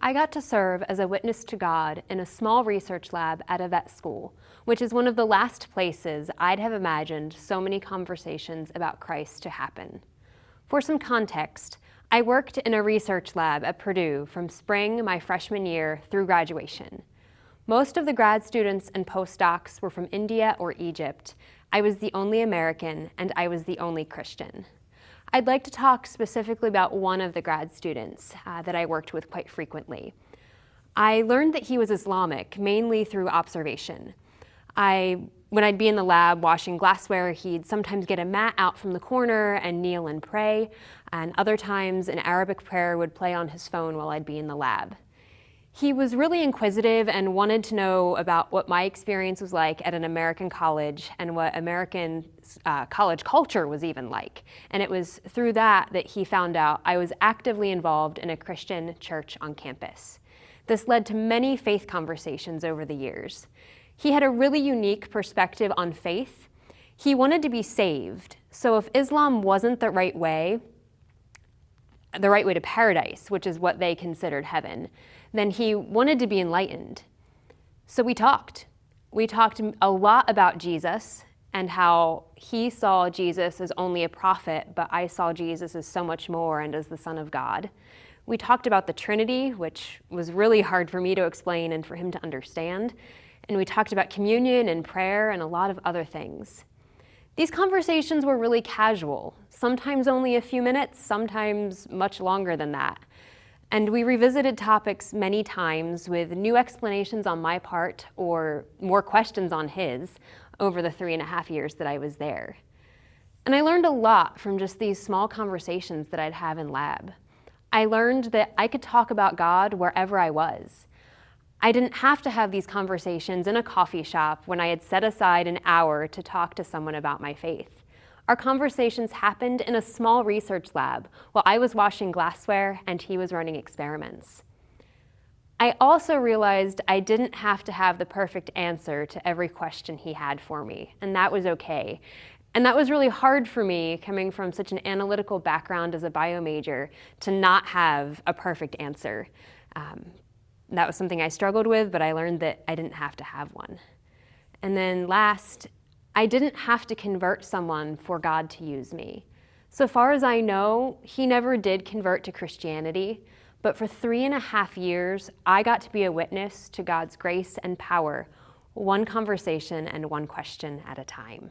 I got to serve as a witness to God in a small research lab at a vet school, which is one of the last places I'd have imagined so many conversations about Christ to happen. For some context, I worked in a research lab at Purdue from spring my freshman year through graduation. Most of the grad students and postdocs were from India or Egypt. I was the only American, and I was the only Christian. I'd like to talk specifically about one of the grad students that I worked with quite frequently. I learned that he was Islamic, mainly through observation. When I'd be in the lab washing glassware, he'd sometimes get a mat out from the corner and kneel and pray, and other times an Arabic prayer would play on his phone while I'd be in the lab. He was really inquisitive and wanted to know about what my experience was like at an American college and what American college culture was even like. And it was through that he found out I was actively involved in a Christian church on campus. This led to many faith conversations over the years. He had a really unique perspective on faith. He wanted to be saved. So if Islam wasn't the right way to paradise, which is what they considered heaven, then he wanted to be enlightened. So we talked. We talked a lot about Jesus and how he saw Jesus as only a prophet, but I saw Jesus as so much more and as the Son of God. We talked about the Trinity, which was really hard for me to explain and for him to understand. And we talked about communion and prayer and a lot of other things. These conversations were really casual, sometimes only a few minutes, sometimes much longer than that. And we revisited topics many times with new explanations on my part or more questions on his over the 3.5 years that I was there. And I learned a lot from just these small conversations that I'd have in lab. I learned that I could talk about God wherever I was. I didn't have to have these conversations in a coffee shop when I had set aside an hour to talk to someone about my faith. Our conversations happened in a small research lab while I was washing glassware and he was running experiments. I also realized I didn't have to have the perfect answer to every question he had for me, and that was okay. And that was really hard for me, coming from such an analytical background as a bio major, to not have a perfect answer. That was something I struggled with, but I learned that I didn't have to have one. And then last, I didn't have to convert someone for God to use me. So far as I know, he never did convert to Christianity, but for 3.5 years, I got to be a witness to God's grace and power, one conversation and one question at a time.